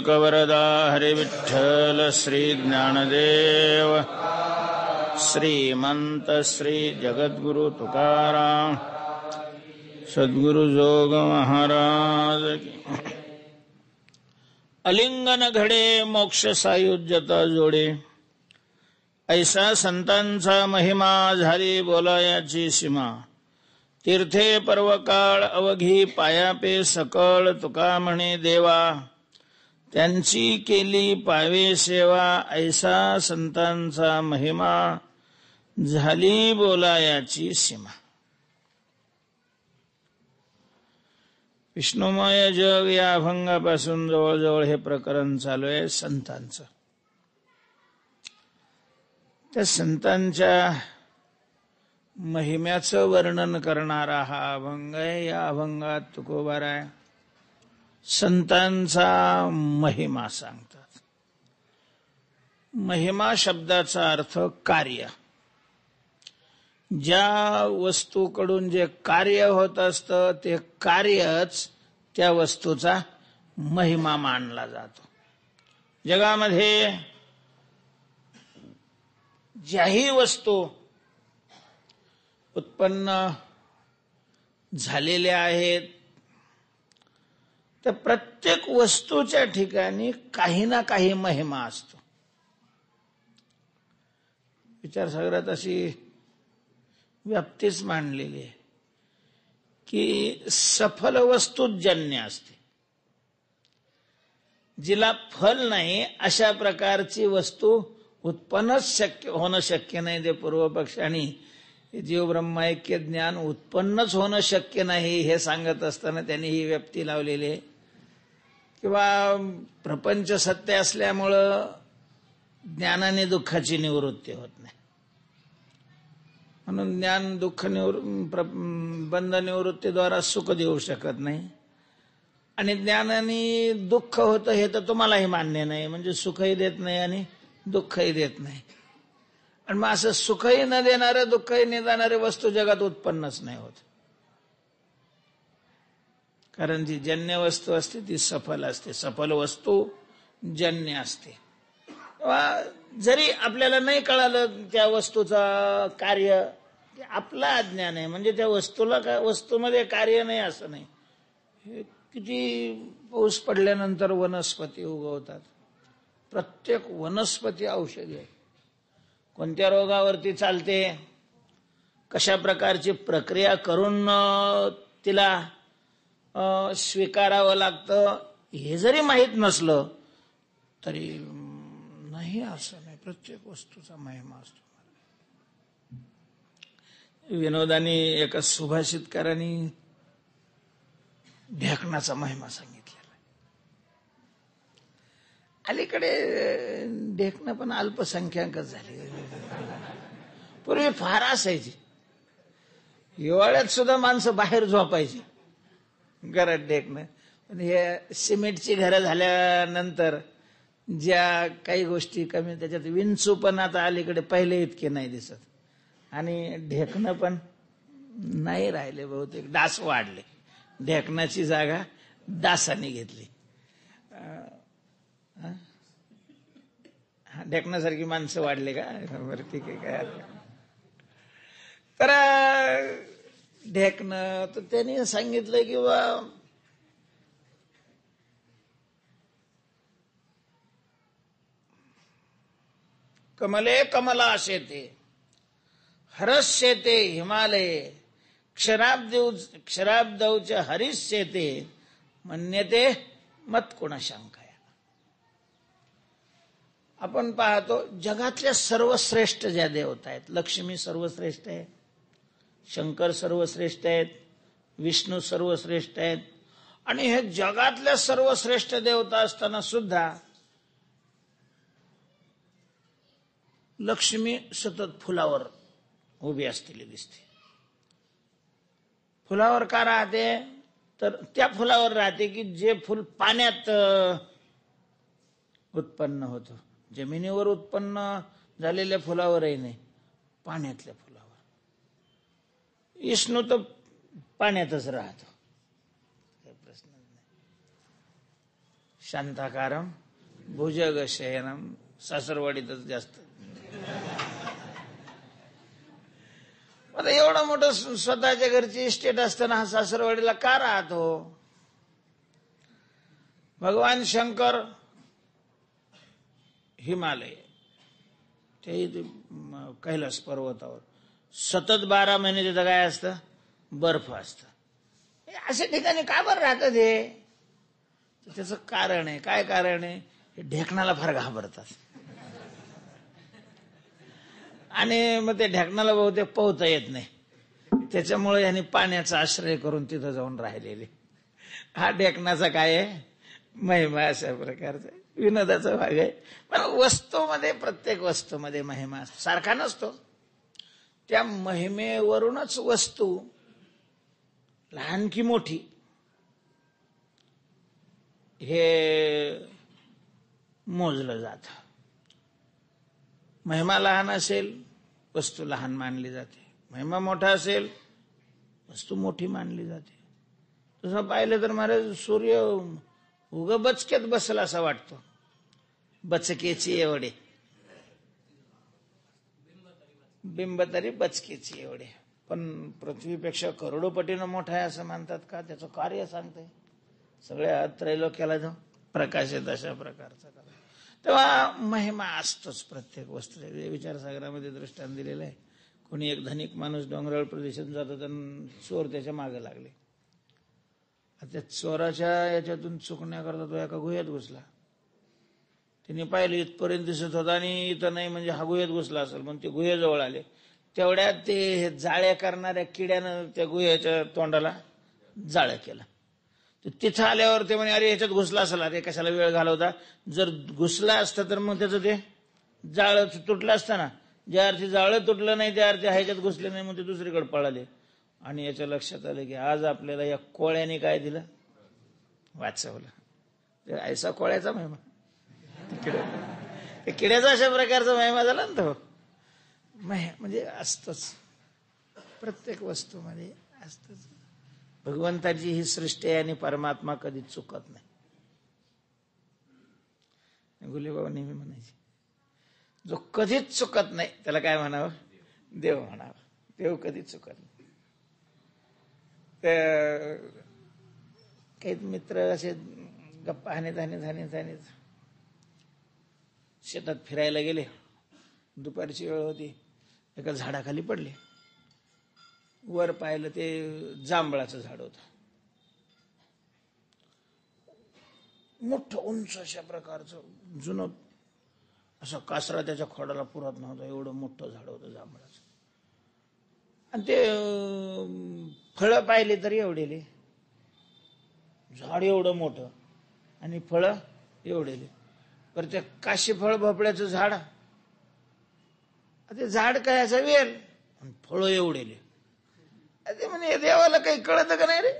कवरदा हरि विठ्ठल श्री ज्ञानदेव श्रीमंत श्री जगद्गुरु तुकाराम सद्गुरु जोग महाराज की। अलिंगन घडे मोक्ष सायुज्यता जोडे, ऐसा संतांचा महिमा झाली बोलायाची सीमा। तीर्थे पर्वकाळ अवघी पायापे सकळ, तुका म्हणे देवा त्यांची केली पावे सेवा। ऐसा संतांचा महिमा झाली बोलायाची सीमा। विष्णुमय जग या अभंगापासून जवळजवळ हे प्रकरण चालू आहे संतांचं। त्या संतांच्या महिम्याचं वर्णन करणारा हा अभंग आहे। या अभंगात तुकोबाराय संतांचा महिमा सांगतात। महिमा शब्दाचा अर्थ कार्य। ज्या वस्तूकडून जे कार्य होत असतं ते कार्यच त्या वस्तूचा महिमा मानला जातो। जगामध्ये ज्याही वस्तू उत्पन्न झालेल्या आहेत तर प्रत्येक वस्तूच्या ठिकाणी काही ना काही महिमा असतो। विचारसागरात अशी व्याप्तीच मांडलेली आहे की सफल वस्तूच जन्य असते। जिला फल नाही अशा प्रकारची वस्तू उत्पन्नच होणं शक्य नाही। ते पूर्वपक्षाने जीव ब्रह्मैक्य ज्ञान उत्पन्नच होणं शक्य नाही हे सांगत असताना त्यांनी ही व्याप्ती लावलेली आहे। किंवा प्रपंच सत्य असल्यामुळं ज्ञानाने दुःखाची निवृत्ती होत नाही, म्हणून ज्ञान दुःख बंध निवृत्तीद्वारा सुख देऊ शकत नाही। आणि ज्ञानाने दुःख होतं हे तर तुम्हालाही मान्य नाही, म्हणजे सुखही देत नाही आणि दुःखही देत नाही। आणि मग असं सुखही न देणारे दुःखही न देणारे वस्तू जगात उत्पन्नच नाही होत। कारण जी जन्य वस्तू असते ती सफल असते, सफल वस्तू जन्य असते। जरी आपल्याला नाही कळालं त्या वस्तूचं कार्य, आपलं अज्ञान आहे, म्हणजे त्या वस्तूमध्ये कार्य नाही असं नाही। किती पाऊस पडल्यानंतर वनस्पती उगवतात, प्रत्येक वनस्पती औषधी आहे। कोणत्या रोगावरती चालते, कशा प्रकारची प्रक्रिया करून तिला स्वीकारावं लागतं हे जरी माहीत नसलं तरी नाही असं नाही, प्रत्येक वस्तूचा महिमा असतो। विनोदाने एका सुभाषितकारांनी ढेकणाचा महिमा सांगितलेला। अलीकडे ढेकणं पण अल्पसंख्याकच झाली, पूर्वी फार असायची। हिवाळ्यात सुद्धा माणसं बाहेर झोपायची, घरात ढेकणं। पण हे सिमेंटची घरं झाल्यानंतर ज्या काही गोष्टी कमी, त्याच्यात विंचू पण आता अलीकडे पहिले इतके नाही दिसत, आणि ढेकणं पण नाही राहिले, बहुतेक डास वाढले। ढेकणाची जागा डासाने घेतली। ढेकणासारखी माणसं वाढले का? बरं ठीक आहे, काय तर ढेकणं तर त्यांनी सांगितलं की कमले कमला शेते हरस्येते हिमालये, क्षराब्दौच हरिष्येते मन्यते मत्कुणशंकया। आपण पाहतो जगातल्या सर्वश्रेष्ठ ज्या देवता आहेत, लक्ष्मी सर्वश्रेष्ठ आहे, शंकर सर्वश्रेष्ठ आहेत, विष्णू सर्वश्रेष्ठ आहेत, आणि हे जगातल्या सर्वश्रेष्ठ देवता असताना सुद्धा लक्ष्मी सतत फुलावर उभी असलेली दिसते। फुलावर का राहते? तर त्या फुलावर राहते की जे फुल पाण्यात उत्पन्न होतं। जमिनीवर उत्पन्न झालेल्या फुलावरही नाही, पाण्यातल्या फुलावर। विष्णू तर पाण्यातच राहतो, काही प्रश्न नाही। शांताकारम भुजग शयनम. सासरवाडीतच जास्त. आता एवढं मोठं स्वतःच्या घरची इस्टेट असताना हा सासरवाडीला का राहतो? भगवान शंकर हिमालय ते कैलास पर्वतावर सतत 12 महिने तिथं काय असतं? बर्फ असतं. अशा ठिकाणी का बरं राहतं ते? त्याचं कारण आहे. काय कारण आहे? हे ढेकणाला फार घाबरतात आणि मग ते ढेकणाला बहुतेक पोहता येत नाही. त्याच्यामुळे यांनी पाण्याचा आश्रय करून तिथं जाऊन राहिलेले. हा ढेकणाचा काय आहे? महिमा अशा प्रकारचा विनोदाचा भाग आहे. पण वस्तूमध्ये, प्रत्येक वस्तूमध्ये महिमा सारखा नसतो. त्या महिमेवरूनच वस्तू लहान की मोठी हे मोजलं जात. महिमा लहान असेल वस्तू लहान मानली जाते, महिमा मोठा असेल वस्तू मोठी मानली जाते. तसं पाहिलं तर महाराज सूर्य उग बचक्यात बसला असा वाटतो. बचकेची एवढे, बिंब तरी बचकेची एवढे. पण पृथ्वीपेक्षा करोडोपटीनं मोठा आहे असं मानतात का? त्याचं कार्य सांगतंय. सगळ्या त्रैलोक्याला जो प्रकाश आहे तशा प्रकारचा. तेव्हा महिमा असतोच प्रत्येक वस्तू. विचारसागरामध्ये दृष्टांत दिलेलं आहे. कोणी एक धनिक माणूस डोंगराळ प्रदेशात जातो तर चोर त्याच्या मागे लागले. त्या चोराच्या याच्यातून चुकण्याकरता तो एका गुहेत घुसला. तिने पाहिलं इथपर्यंत दिसत होता आणि इथं नाही, म्हणजे हा गुहेत घुसला असेल. म्हणून ते गुहेजवळ आले. तेवढ्यात ते जाळ्या करणाऱ्या किड्यानं त्या गुहेच्या तोंडाला जाळं केलं. तिथं आल्यावर ते म्हणे अरे ह्याच्यात घुसला असेल, अरे कशाला वेळ घालवता. जर घुसला असता तर मग त्याचं ते जाळं तुटलं असतं ना. ज्या अर्थी जाळं तुटलं नाही त्या अर्थी ह्याच्यात घुसले नाही, मग ते दुसरीकडे पळाले. आणि याच्या लक्षात आलं की आज आपल्याला या कोळ्याने काय दिलं? वाचवलं. ऐसा कोळ्याचा महिमा. किड्याचा अशा प्रकारचा महिमा झाला ना तो. म्हणजे असतोच प्रत्येक वस्तूमध्ये असतोच. भगवंताची ही सृष्टी आहे आणि परमात्मा कधीच चुकत नाही. गुलेबाबा नेहमी म्हणायचे जो कधीच चुकत नाही त्याला काय म्हणावं? देव म्हणावं. देव कधीच चुकत नाही. काही मित्र असे गप्पा हानीत शेतात फिरायला गेले. दुपारची वेळ होती. एका झाडाखाली पडले. वर पाहिलं ते जांभळाचं झाड होतं. मोठं उंच अशा प्रकारचं जुनं असं कासरा त्याच्या खोडाला पुरत नव्हता एवढं मोठं झाड होतं जांभळाचं. आणि ते फळं पाहिली तरी एवढेले. झाड एवढं मोठं आणि फळं एवढेले. पर त्या काशीफळ भोपळ्याचं झाड, ते झाड काय असं वेल आणि फळं एवढेले. ते म्हणे देवाला काही कळत का नाही रे?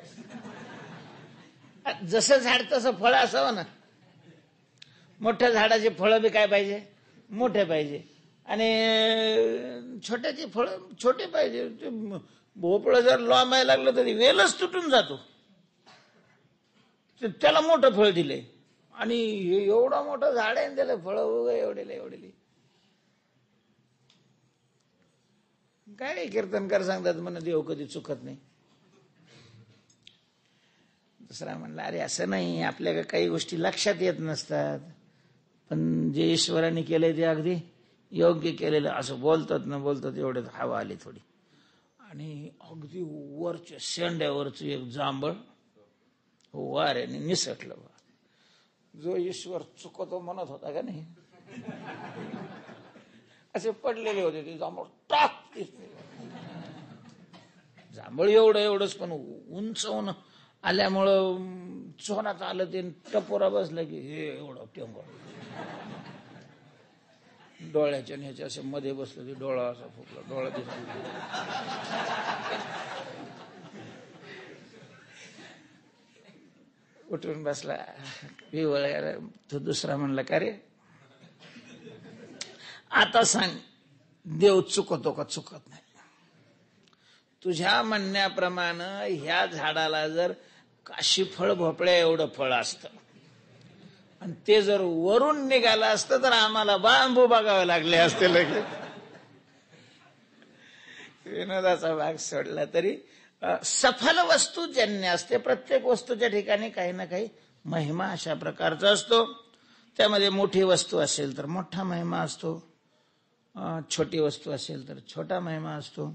जसं झाड तसं फळ असावं ना. मोठ्या झाडाचे फळं बी काय पाहिजे? मोठे पाहिजे. आणि छोट्याचे फळ छोटे पाहिजे. भोपळं जर लांबायला लागलं तरी वेलच तुटून जातो. त्याला मोठं फळ दिले आणि एवढा मोठं झाड आहे त्याला फळं एवढेले. काय कीर्तनकार सांगतात म्हणा देव कधी चुकत नाही. दुसरा म्हणला अरे असं नाही, आपल्याला काही गोष्टी लक्षात येत नसतात, पण जे ईश्वराने केलंय ते अगदी योग्य केलेलं. असं बोलतात एवढे हवा आली थोडी आणि अगदी वरच्या शेंड्यावरचं एक जांभळ वाऱ्याने निसटलं. जो ईश्वर चुकतो म्हणत होता का नाही असे पडलेले होते ते जांभळ. टाक जांभळ एवढंच पण उंच होऊन आल्यामुळं चोरात आलं ते टपोरा बसलं की हे एवढं टेंगळ डोळ्याच्या ह्याच्या असे मध्ये बसलं. ते डोळा असा फुकला, डोळा दिसला. उठून बसला पिवळ्या. तो दुसरा म्हणला का रे आता सांग देव चुकतो का? चुकत नाही. तुझ्या म्हणण्याप्रमाणे ह्या झाडाला जर काशीफळ भोपळ्या एवढं फळ असतं आणि ते जर वरून निघालं असतं तर आम्हाला बांबू बघावे लागले असते लगेच. विनोदाचा भाग सोडला तरी सफल वस्तू जन्य असते. प्रत्येक वस्तूच्या ठिकाणी काही ना काही महिमा अशा प्रकारचा असतो. त्यामध्ये मोठी वस्तू असेल तर मोठा महिमा असतो, छोटी वस्तू असेल तर छोटा महिमा असतो.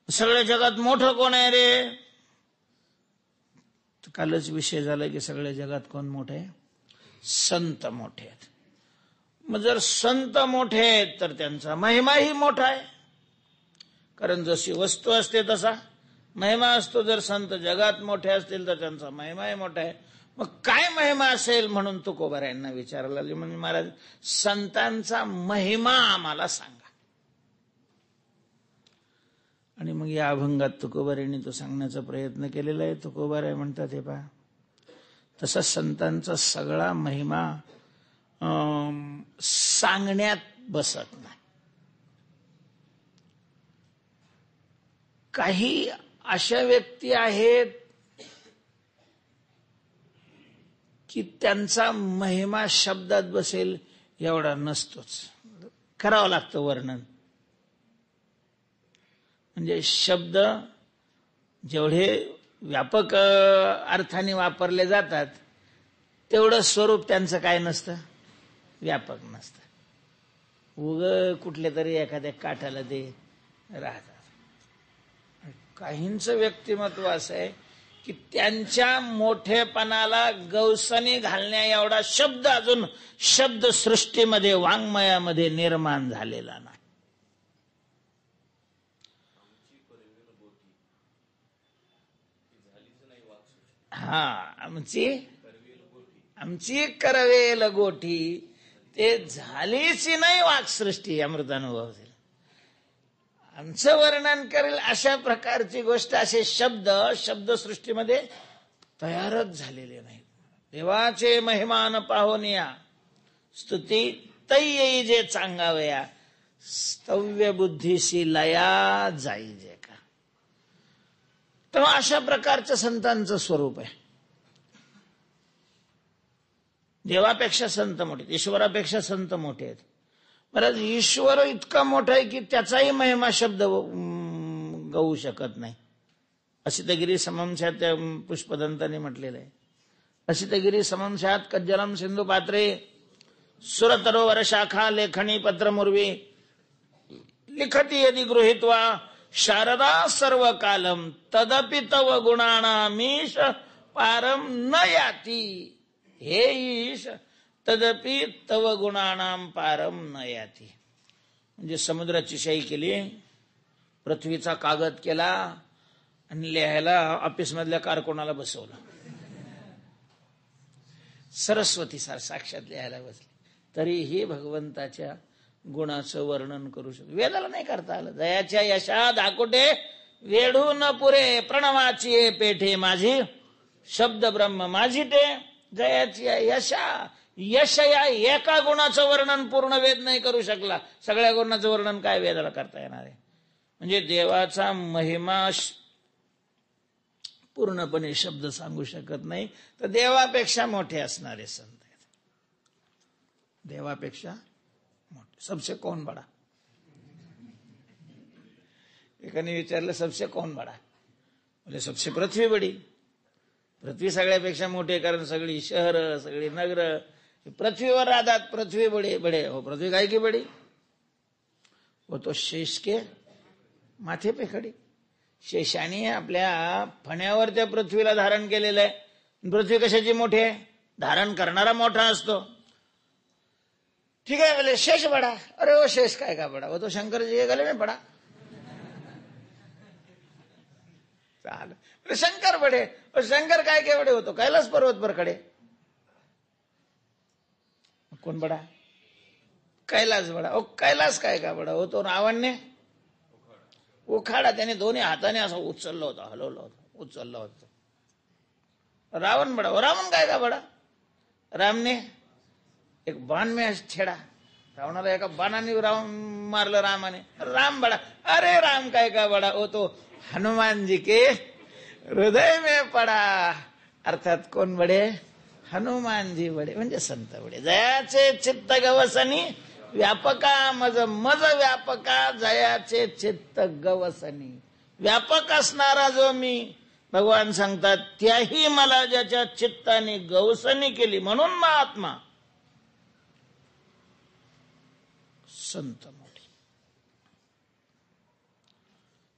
सगळ्या जगात मोठं कोण आहे रे? कालच विषय झाला की सगळ्या जगात कोण मोठे आहे? संत मोठे आहेत. मग जर संत मोठे आहेत तर त्यांचा महिमाही मोठा आहे, कारण जशी वस्तू असते तसा महिमा असतो. जर संत जगात मोठे असतील तर त्यांचा महिमाही मोठा आहे. मग काय महिमा असेल म्हणून तुकोबारायांना विचारायला लागले. म्हणजे महाराज संतांचा महिमा आम्हाला सांगा. आणि मग या अभंगात तुकोबारायांनी तो सांगण्याचा प्रयत्न केलेला आहे. तुकोबाराय म्हणतात, हे पहा, तसा संतांचा सगळा महिमा सांगण्यात बसत नाही. काही अशा व्यक्ती आहेत की त्यांचा महिमा शब्दात बसेल एवढा नसतोच, करावं लागतं वर्णन. म्हणजे शब्द जेवढे व्यापक अर्थाने वापरले जातात तेवढं स्वरूप त्यांचं काय नसतं, व्यापक नसतं. उग कुठले तरी एखाद्या काठाला ते राहतात. काहींचं व्यक्तिमत्व असं आहे की त्यांच्या मोठेपणाला गवसणी घालण्या एवढा शब्द अजून शब्दसृष्टीमध्ये, वाङ्मयामध्ये निर्माण झालेला नाही. हा, आमची करवेल गोठी, ते झालीच नाही वाक्सृष्टी. अमृतानुभव आमचं वर्णन करेल अशा प्रकारची गोष्ट, असे शब्द शब्दसृष्टीमध्ये तयारच झालेले नाहीत. देवाचे महिमान पाहोनिया, स्तुती तै येई जे चांगावया, स्तव्य बुद्धीशी लया जाई जे का. तेव्हा अशा प्रकारचं संतांचं स्वरूप आहे. देवापेक्षा संत मोठे, ईश्वरापेक्षा संत मोठे आहेत. महाराज ईश्वर इतका मोठा आहे की त्याचाही महिमा शब्द गाऊ शकत नाही. असितगिरी समंशात त्या पुष्पदंताने म्हटलेलं आहे. असितगिरी समंशात कज्जलम सिंधू पात्रे सुरतरोवर शाखा लेखणी पत्रमुर्वी लिखती यदि गृहीत्वा शारदा सर्व कालम तदपि तव गुणानामीश पारम न याती. हे ईश तदपि तव गुणानाम पारम न याती. म्हणजे समुद्राची शाही केली, पृथ्वीचा कागद केला आणि लिहायला ऑफिसमधल्या कारकुनाला बसवलं. सरस्वती साक्षात लिहायला बसली, तरीही भगवंताच्या गुणाचं वर्णन करू शकतो. वेदाला नाही करता आलं. दयाच्या यशा दाकोटे वेढू न पुरे, प्रणवाची पेठे माझी शब्द ब्रह्म माझी ते. जयाची यशा, यश या एका गुणाचं वर्णन पूर्ण वेद नाही करू शकला. सगळ्या गुणाचं वर्णन काय वेदाला करता येणार आहे? म्हणजे देवाचा महिमा पूर्णपणे शब्द सांगू शकत नाही. तर देवापेक्षा मोठे असणारे संत आहेत. देवापेक्षा मोठे. सबसे कौन बडा? एकाने विचारलं सबसे कौन बडा? बोले सबसे पृथ्वी बडी. पृथ्वी सगळ्यापेक्षा मोठी, कारण सगळी शहर, सगळी नगर पृथ्वीवर राहतात. पृथ्वी बडे बडे हो, पृथ्वी काय की बडी, वो तो शेष के माथे पे खडी. शेषाने आपल्या फण्यावर त्या पृथ्वीला धारण केलेलं आहे. पृथ्वी कशाची मोठी आहे? धारण करणारा मोठा असतो. ठीक आहे, बोले शेष बडा. अरे वो शेष काय का बडा, वो तो शंकर जी के गले में पड़ा. चाल शंकर बडे, और शंकर काय के बडे, होतो कैलास पर्वत पर खडे. कोण बडा? कैलास बडा. ओ कैलास काय का बडा, होतो रावणने उखाडा, त्याने दोन्ही हाताने असं उचललं होतं, हलवलं होतं, उचललं होतं. रावण बडा. रावण काय का बडा? रामने एक बाण में छेडा, रावणाला एका बाणाने रावण मारलं रामाने. राम बडा. अरे राम काय का बडा, हो तो हनुमान जी के हृदय में पडा. अर्थात कोण बडे? हनुमानजी बडे म्हणजे संत बडे. जयाचे चित्त गवसनी व्यापका मज मज व्यापका, जयाचे चित्त गवसनी. व्यापक असणारा जो मी, भगवान सांगतात, त्याही मला ज्याच्या चित्ताने गवसनी केली म्हणून महात्मा संत मोठे.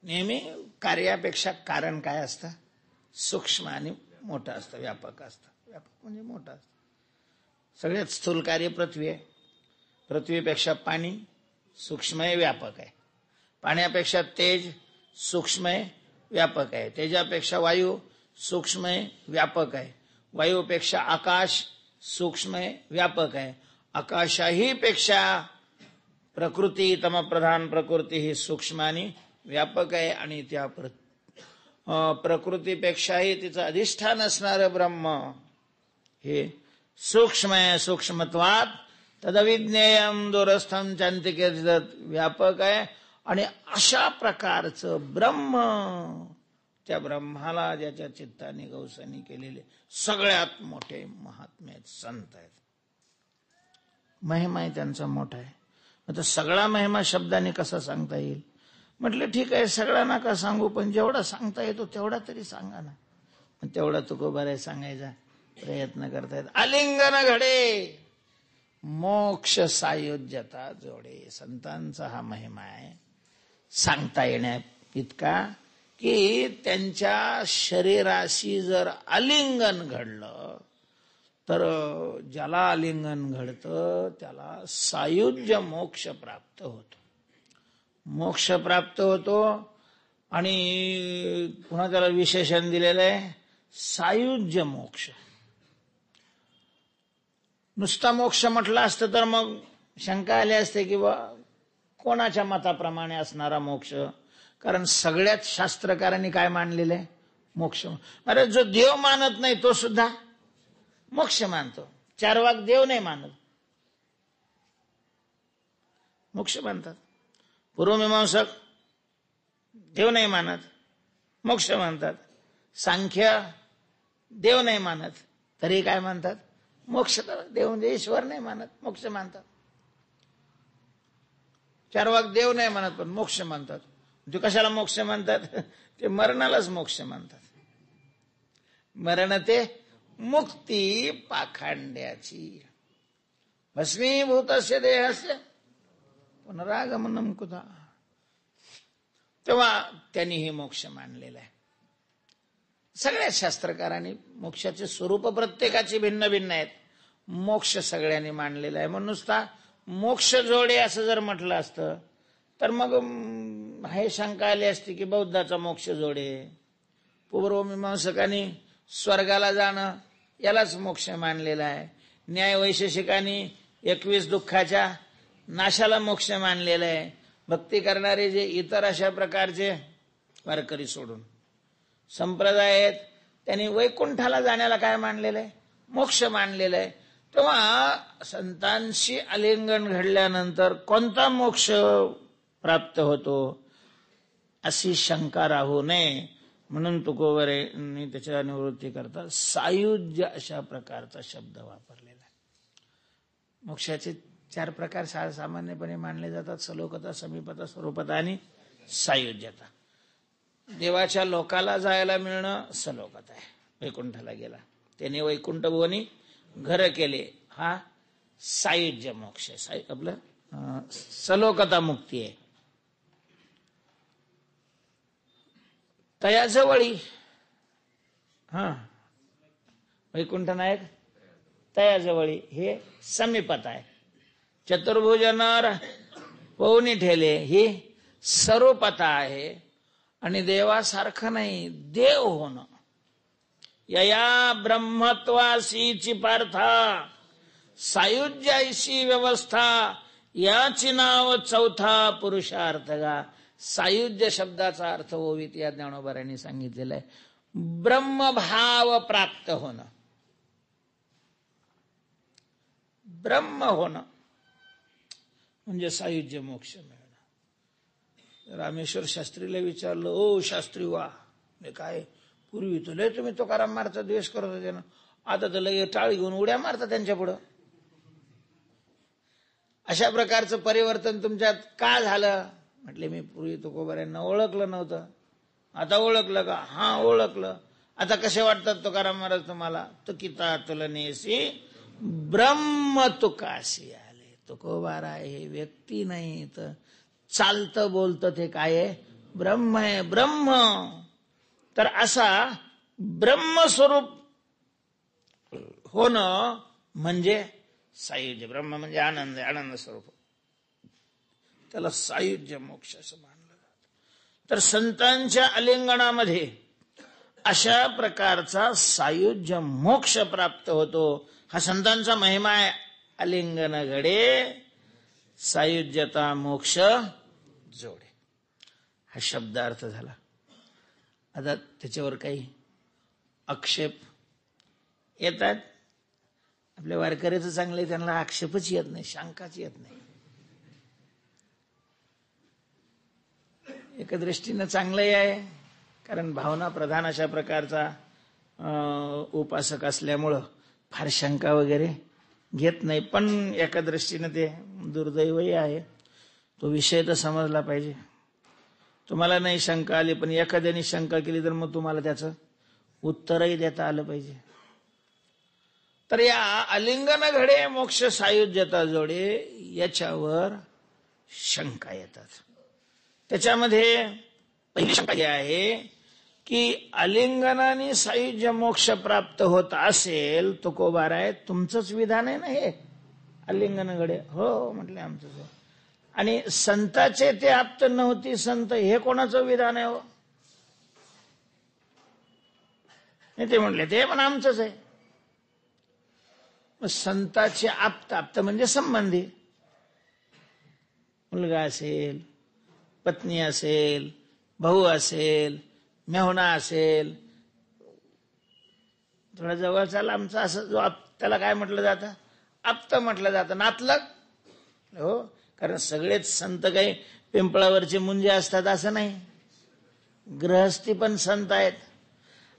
नेहमी कार्यापेक्षा कारण काय असतं? सूक्ष्म आणि मोठं असतं, व्यापक असतं. व्यापक म्हणजे मोठं असतं. सगळ्यात स्थूल कार्य पृथ्वी आहे. पृथ्वीपेक्षा पाणी सूक्ष्म आहे, व्यापक आहे. पाण्यापेक्षा तेज सूक्ष्म आहे, व्यापक आहे. तेजापेक्षा वायू सूक्ष्म आहे, व्यापक आहे. वायूपेक्षा आकाश सूक्ष्म आहे, व्यापक आहे. आकाशाही पेक्षा प्रकृती, तमप्रधान प्रकृती ही सूक्ष्म आणि व्यापक आहे. आणि त्या प्रकृतीपेक्षाही तिचं अधिष्ठान असणारं ब्रह्म हे सूक्ष्म आहे. सूक्ष्मत्वात तदविज्ञेयम दूरस्थम चांतिके व्यापक आहे. आणि अशा प्रकारचं ब्रह्म, त्या ब्रह्माला ज्याच्या चित्ताने गवसनी केलेले सगळ्यात मोठे महात्मे आहेत, संत आहेत. महिमा त्यांचा मोठा आहे. आता सगळा महिमा शब्दाने कसा सांगता येईल? म्हटलं ठीक आहे, सगळा नका सांगू, पण जेवढा सांगता येतो तेवढा तरी सांगा ना. तेवढा तुकोबाराय सांगायचा प्रयत्न करतायत. आलिंगन घडे मोक्ष सायुज्यता जोडे. संतांचा हा महिमा आहे सांगता येण्या इतका, की त्यांच्या शरीराशी जर आलिंगन घडलं तर ज्याला आलिंगन घडतं त्याला सायुज्य मोक्ष प्राप्त होतो. मोक्ष प्राप्त होतो. आणि पुन्हा त्याला विशेषण दिलेलं आहे सायुज्य मोक्ष. नुसता मोक्ष म्हटलं असतं तर मग शंका आली असते की बा कोणाच्या मताप्रमाणे असणारा मोक्ष. कारण सगळ्यात शास्त्रकारांनी काय मानलेलं आहे? मोक्ष. अरे जो देव मानत नाही तो सुद्धा मोक्ष मानतो. चारवाक देव नाही मानत, मोक्ष मानतात. पूर्वमीमांसक देव नाही मानत, मोक्ष मानतात. सांख्य देव नाही मानत, तरी काय मानतात? मोक्ष. देव म्हणजे ईश्वर नाही मानत, मोक्ष मानतात. चारवाक देव नाही मानत पण मोक्ष मानतात. ते कशाला मोक्ष मानतात? ते मरणालाच मोक्ष मानतात. मरण ते मुक्ती पाखांड्याची. भस्मीभूतस्य देहस्य पुनरागमनम कुतः. तेव्हा त्यांनी हे मोक्ष मानलेलं आहे. सगळ्या शास्त्रकारांनी मोक्षाचे स्वरूप प्रत्येकाची भिन्न भिन्न आहेत. मोक्ष सगळ्यांनी मानलेला आहे. म्हणून नुसता मोक्ष जोडे असं जर म्हटलं असतं तर मग हे शंका आली असती की बौद्धाचा मोक्ष जोडे. पूर्वमीमांसकांनी स्वर्गाला जाणं यालाच मोक्ष मानलेला आहे. न्याय वैशेषिकांनी 21 दुःखाच्या नाशाला मोक्ष मानलेला आहे. भक्ती करणारे जे इतर अशा प्रकारचे वारकरी सोडून संप्रदाय आहेत त्यांनी वैकुंठाला जाण्याला काय मानलेलं आहे? मोक्ष मानलेलं आहे. तेव्हा संतांशी आलिंगन घडल्यानंतर कोणता मोक्ष प्राप्त होतो अशी शंका राहू नये म्हणून तुकोबारायांनी त्याच्या निवृत्ती करता सायुज्य अशा प्रकारचा शब्द वापरलेला आहे. मोक्षाचे 4 प्रकार सामान्यपणे मानले जातात: सलोकता, समीपता, स्वरूपता आणि सायुज्यता. देवाच्या लोकाला जायला मिळणं सलोकता आहे. वैकुंठाला गेला, त्याने वैकुंठ भुवनी घर केले, हा सायुज्य मोक्ष आहे. आपलं सलोकता मुक्ती आहे. तयाजवळी वैकुंठ नायक तयाजवळी हे समीपता आहे. चतुर्भुज नर पवनी ठेले ही स्वरूपता आहे. आणि देवासारखं नाही, देव होणं. यया ब्रह्मत्वासीची पार्था सायुज्याशी व्यवस्था, याची नाव चौथा पुरुषार्थ गा. सायुज्य शब्दाचा अर्थ ओवीत या ज्ञानोबारांनी सांगितलेला आहे. ब्रह्मभाव प्राप्त होणं, ब्रह्म होणं म्हणजे सायुज्य मोक्ष मिळणं. रामेश्वर शास्त्रीला विचारलं, ओ शास्त्री वा, काय पूर्वी तुला तुम्ही तुकाराम महाराजचा द्वेष करत होते ना, आता तर लगे टाळ घेऊन उड्या मारतात त्यांच्या पुढं. अशा प्रकारचं परिवर्तन तुमच्यात का झालं? म्हटले मी पूर्वी तुकोबारायांना ओळखलं नव्हतं, आता ओळखलं का? हा ओळखलं. आता कसे वाटतात तुकाराम महाराज तुम्हाला? तुकिता तुलनेसी ब्रह्म तुकाशी आले. तुकोबाराय हे व्यक्ती नाही, तर चालतं बोलतं ते काय आहे? ब्रह्म आहे. ब्रह्म तर असा ब्रह्मस्वरूप होणं म्हणजे सायुज्य. ब्रह्म म्हणजे आनंद आहे, आनंद स्वरूप, त्याला सायुज्य मोक्ष असं मानलं जातं. तर संतांच्या आलिंगनामध्ये अशा प्रकारचा सायुज्य मोक्ष प्राप्त होतो. हा संतांचा महिमा आहे. आलिंगन घडे सायुज्यता मोक्ष जोडे, हा शब्दार्थ झाला. आता त्याच्यावर काही आक्षेप येतात. आपल्या वारकऱ्याचं चांगले, त्यांना आक्षेपच येत नाही, शंकाच येत नाही. एका दृष्टीनं चांगलंही आहे, कारण भावना प्रधान अशा प्रकारचा उपासक असल्यामुळं फार शंका वगैरे घेत नाही. पण एका दृष्टीनं ते दुर्दैवही आहे. तो विषय तर समजला पाहिजे. तुम्हाला नाही शंका आली, पण एखाद्याने शंका केली तर मग तुम्हाला त्याचं उत्तरही देता आलं पाहिजे. तर या आलिंगन घडे मोक्ष सायुज्यता जोडे याच्यावर शंका येतात. त्याच्यामध्ये पहिली शंका ही आहे की आलिंगनाने सायुज्य मोक्ष प्राप्त होत असेल, तुकोबाराय तुमचंच विधान आहे ना हे आलिंगन घडे? हो म्हटले आमचंच आहे. आणि संताचे ते आप्त नव्हती संत, हे कोणाचं विधान आहे? हो ते म्हटले ते पण आमचंच आहे. संताचे आप्त, आप्त म्हणजे संबंधी, मुलगा असेल, पत्नी असेल, भाऊ असेल, मेहुणा असेल, थोडा जवळचा लांबचा असं जो त्याला काय म्हटलं जातं? आप्त म्हटलं जातं. नातलग हो, कारण सगळेच संत काही पिंपळावरचे मुंजे असतात असं नाही. गृहस्थी पण संत आहेत.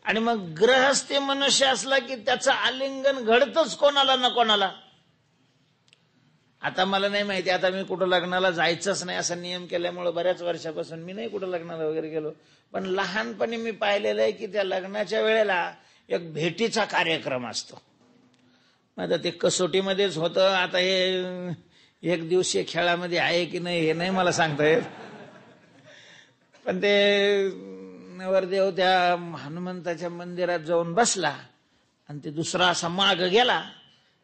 आणि मग गृहस्थी मनुष्य असला की त्याचं आलिंगन घडतच कोणाला ना कोणाला. आता मला नाही माहिती, आता मी कुठं लग्नाला जायचंच नाही असा नियम केल्यामुळे बऱ्याच वर्षापासून मी नाही कुठं लग्नाला वगैरे गेलो. पण लहानपणी मी पाहिलेलं आहे की त्या लग्नाच्या वेळेला एक भेटीचा कार्यक्रम असतो. आता ते कसोटीमध्येच होतं. आता हे एक दिवसीय खेळामध्ये आहे की नाही हे नाही मला सांगता येत. पण ते नवरदेव त्या हनुमंताच्या मंदिरात जाऊन बसला आणि ते दुसरा असा माग गेला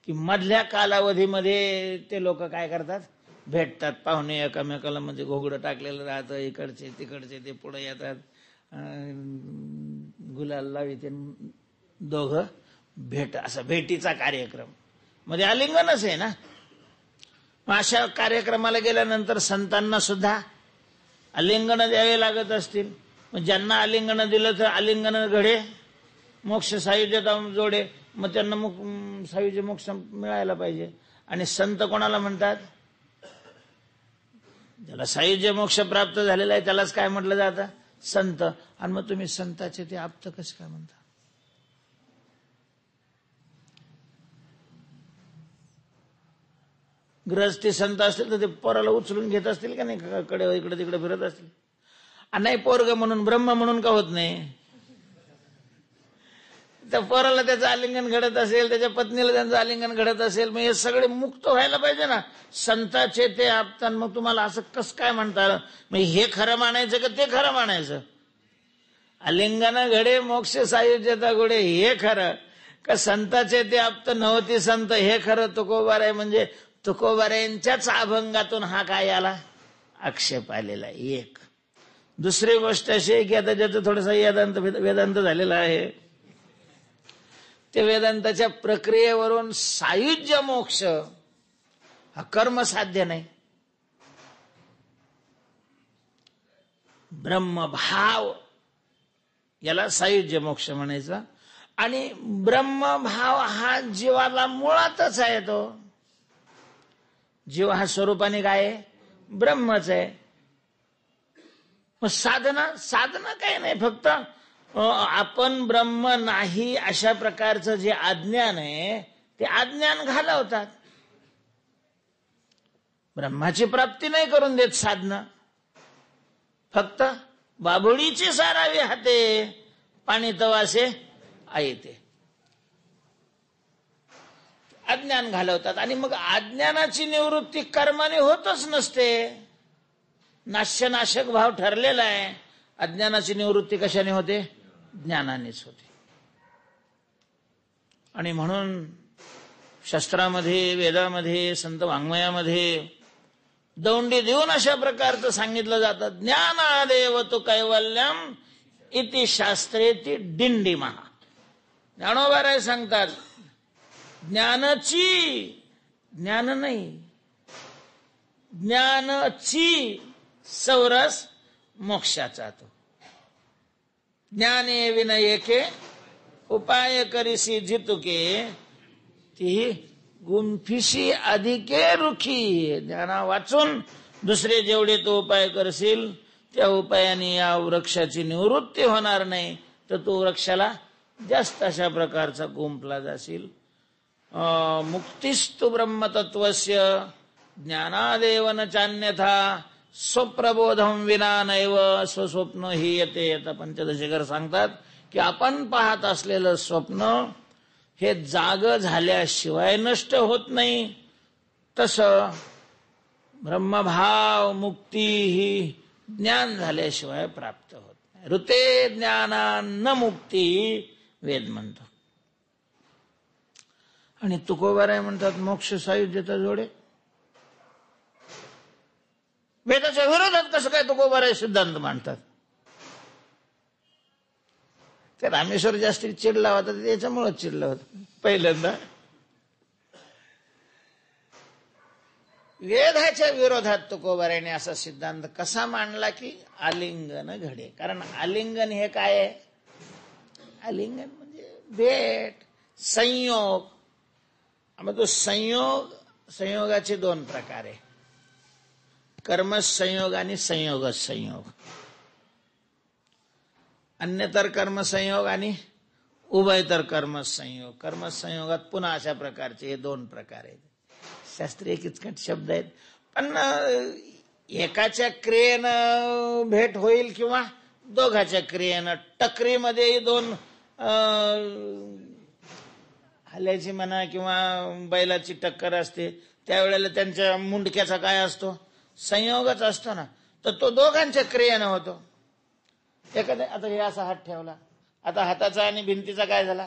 की मधल्या कालावधीमध्ये ते लोक काय करतात? भेटतात. पाहुणे एकामेकाला म्हणजे घोगडं टाकलेलं राहतं, इकडचे तिकडचे ते पुढे येतात, गुलाल लाविते, दोघं भेट, असा भेटीचा कार्यक्रम म्हणजे आलिंगनच आहे ना. अशा कार्यक्रमाला गेल्यानंतर संतांना सुद्धा आलिंगन द्यावे लागत असतील. मग ज्यांना आलिंगन दिलं तर आलिंगन घडे मोक्ष सायुज्यता जोडे, मग त्यांना सायुज्य मोक्ष मिळायला पाहिजे. आणि संत कोणाला म्हणतात? ज्याला सायुज्य मोक्ष प्राप्त झालेला आहे त्यालाच काय म्हटलं जातं? संत. आणि मग तुम्ही संताचे ते आप्त कसे काय म्हणता? गृहस्थी संत असतील तर ते पोराला उचलून घेत असतील का नाही, कडे इकडे तिकडे फिरत असतील. नाही पोरग म्हणून ब्रह्म म्हणून का होत नाही? त्या पोराला त्याचं आलिंगन घडत असेल, त्याच्या पत्नीला त्यांचं आलिंगन घडत असेल, मग हे सगळे मुक्त व्हायला पाहिजे ना. संताचे ते आपतान मग तुम्हाला असं कसं काय म्हणता? मग हे खरं मानायचं का ते खरं मानायचं? आलिंगन घडे मोक्ष सायुज्यता घडे हे खरं का संताचे ते आप्त नव्हती संत हे खरं? तुकोबाराय म्हणजे तुकोबारायांच्याच अभंगातून हा काय आला? आक्षेप आलेला आहे. एक दुसरी गोष्ट अशी आहे की आता ज्याचं थोडंसं वेदांत झालेला आहे, ते वेदांताच्या प्रक्रियेवरून सायुज्य मोक्ष हा कर्म साध्य नाही. ब्रह्मभाव याला सायुज्य मोक्ष म्हणायचं. आणि ब्रह्मभाव हा जीवाला मुळातच आहे. तो जीव हा स्वरूपाने काय आहे? ब्रह्मच आहे. मग साधना काही नाही, फक्त आपण ब्रह्म नाही अशा प्रकारचं जे अज्ञान आहे ते अज्ञान घालवतात. ब्रह्माची प्राप्ती नाही करून देत साधना. फक्त बाभुळीची सारावी हाते, पाणी तवासे आयते. अज्ञान घालवतात. आणि मग अज्ञानाची निवृत्ती कर्माने होतच नसते. नाश्यनाशक भाव ठरलेला आहे. अज्ञानाची निवृत्ती कशाने होते? ज्ञानानेच होते. आणि म्हणून शास्त्रामध्ये, वेदामध्ये, संत वाङ्मयामध्ये दौंडी देऊन अशा प्रकारचं सांगितलं जातं. ज्ञानादेव तु कैवल्यम इति शास्त्रे ती दिंडी महा. ज्ञानोबाराय सांगतात, ज्ञानाची, ज्ञान नाही, ज्ञानाची सौरस मोक्षाचा तो. ज्ञाने विनयके उपाय करीसी जितुके ती गुंफिशी अधिके रुखी. ज्ञाना वाचून दुसरे जेवढे तो उपाय करशील त्या उपायाने या वृक्षाची निवृत्ती होणार नाही, तर तो वृक्षाला जास्त अशा प्रकारचा गुंफला जाशील. मुक्तिस्तु ब्रह्मतत्वस्य ज्ञानादेव न चान्यथा स्वप्रबोधम विना नैव स्वस्वप्न ही येते. आता पंचदशीकर सांगतात की आपण पाहत असलेलं स्वप्न हे जाग झाल्याशिवाय नष्ट होत नाही. तसं ब्रह्मभाव मुक्ती ही ज्ञान झाल्याशिवाय प्राप्त होत नाही. ऋते ज्ञाना न मुक्ती वेद म्हणतो. आणि तुकोबाराय म्हणतात मोक्ष सायुज्यता जोडे. वेदाच्या विरोधात कसं काय तुकोबाराय सिद्धांत मांडतात? ते रामेश्वर जास्ती चिडला होता, त्याच्यामुळे चिडला होता पहिल्यांदा. वेदाच्या विरोधात तुकोबारायने असा सिद्धांत कसा मांडला की आलिंगन घडे. कारण आलिंगन हे काय आहे? आलिंगन म्हणजे भेट, संयोग. मग तो संयोग, संयोगाचे दोन प्रकार आहे, कर्मसंयोग आणि संयोग संयोग. अन्यतर कर्मसंयोग आणि उभयतर कर्मसंयोग. कर्मसंयोगात पुन्हा अशा प्रकारचे हे दोन प्रकार आहेत. शास्त्रीय किचकट शब्द आहेत, पण एकाच्या क्रियेनं भेट होईल किंवा दोघाच्या क्रियेनं. टकरीमध्ये दोन हल्याची म्हणा किंवा बैलाची टक्कर असते, त्यावेळेला त्यांच्या मुंडक्याचा काय असतो? संयोगच असतो ना. तर तो दोघांच्या क्रियेनं होतो. एखाद्या आता हे असा हात ठेवला, आता हाताचा आणि भिंतीचा काय झाला?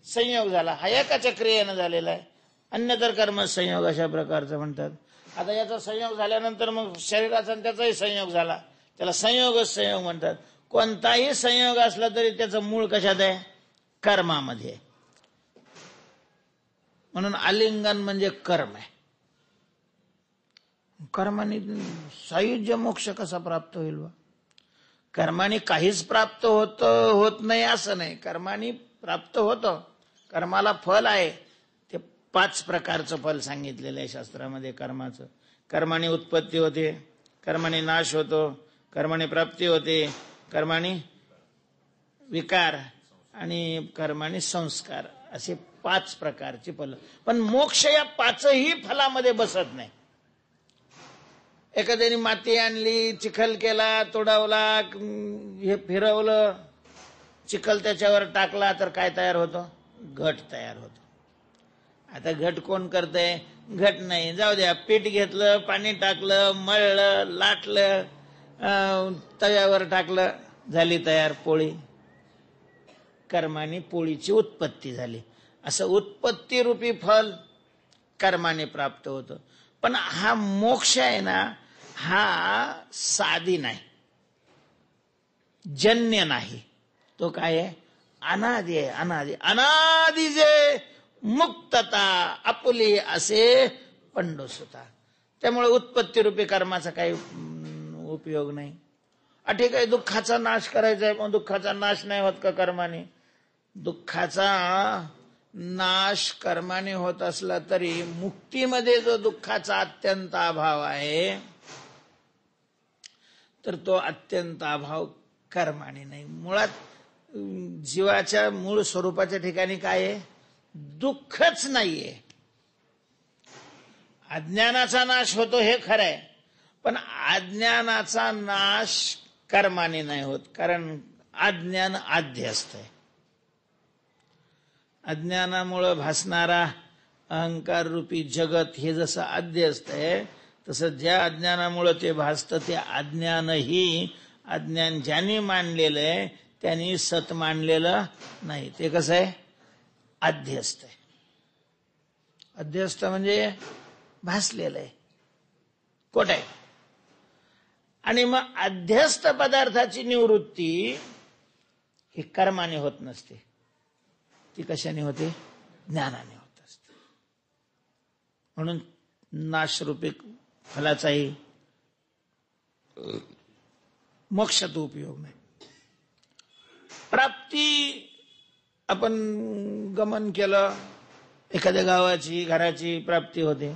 संयोग झाला. हा एकाच्या क्रियेनं झालेला आहे. अन्यतर कर्म संयोग अशा प्रकारचं म्हणतात. आता याचा संयोग झाल्यानंतर मग शरीराचा आणि त्याचाही संयोग झाला, त्याला संयोगच संयोग म्हणतात. कोणताही संयोग असला तरी त्याचं मूळ कशात आहे? कर्मामध्ये. म्हणून आलिंगन म्हणजे कर्म आहे. कर्माने सायुज्य मोक्ष कसा प्राप्त होईल? कर्माने काहीच प्राप्त होत नाही असं नाही. कर्माने प्राप्त होतं. कर्माला फल आहे. ते 5 प्रकारचं फल सांगितलेलं आहे शास्त्रामध्ये कर्माचं. कर्माने उत्पत्ती होते, कर्माने नाश होतो, कर्माने प्राप्ती होते, कर्माने विकार आणि कर्माने संस्कार, असे 5 प्रकारचे फल. पण मोक्ष या 5ही फलामध्ये बसत नाही. एखाद्याने माती आणली, चिखल केला, तोडावला, हे फिरवलं, चिखल त्याच्यावर टाकला तर काय तयार होतो? घट तयार होतो. आता घट कोण करतंय? घट नाही, जाऊ द्या. पीठ घेतलं, पाणी टाकलं, मळलं, लाटलं, तव्यावर टाकलं, झाली तयार पोळी. कर्माने पोळीची उत्पत्ती झाली. असं उत्पत्ती रूपी फल कर्माने प्राप्त होतं. पण हा मोक्ष आहे ना, हा साधी नाही, जन्य नाही. तो काय आहे? अनादि आहे. अनादि. अनादि जे मुक्तता आपुली असे पंडुसुता. त्यामुळे उत्पत्ती रूपी कर्माचा काही उपयोग नाही. ठीक आहे, दुःखाचा नाश करायचा आहे, पण दुःखाचा नाश नाही होत का कर्माने? दुःखाचा नाश कर्माने होत असला तरी मुक्तीमध्ये जो दुःखाचा अत्यंत अभाव आहे, तर तो अत्यंत अभाव कर्माने नाही. मुळात जीवाच्या मूळ स्वरूपाच्या ठिकाणी काय आहे? दुःखच नाहीये. अज्ञानाचा नाश होतो हे खरं आहे, पण अज्ञानाचा नाश कर्माने नाही होत, कारण अज्ञान आद्य असतंय. अज्ञानामुळं भासणारा अहंकार रूपी जगत हे जसं आद्य असतंय, तसं ज्या अज्ञानामुळं ते भासतं ते अज्ञानही, अज्ञान ज्यांनी मानलेलं आहे त्यांनी सत मानलेलं नाही. ते कसं आहे? आद्य असतंय. आद्य म्हणजे भासलेलं आहे, खोट आहे. आणि मग अध्यस्त पदार्थाची निवृत्ती ही कर्माने होत नसते, ती कशाने होते? ज्ञानाने होत असते. म्हणून नाशरूपी फलाचाही मोक्षात उपयोग नाही. प्राप्ती आपण गमन केलं, एखाद्या गावाची घराची प्राप्ती होते.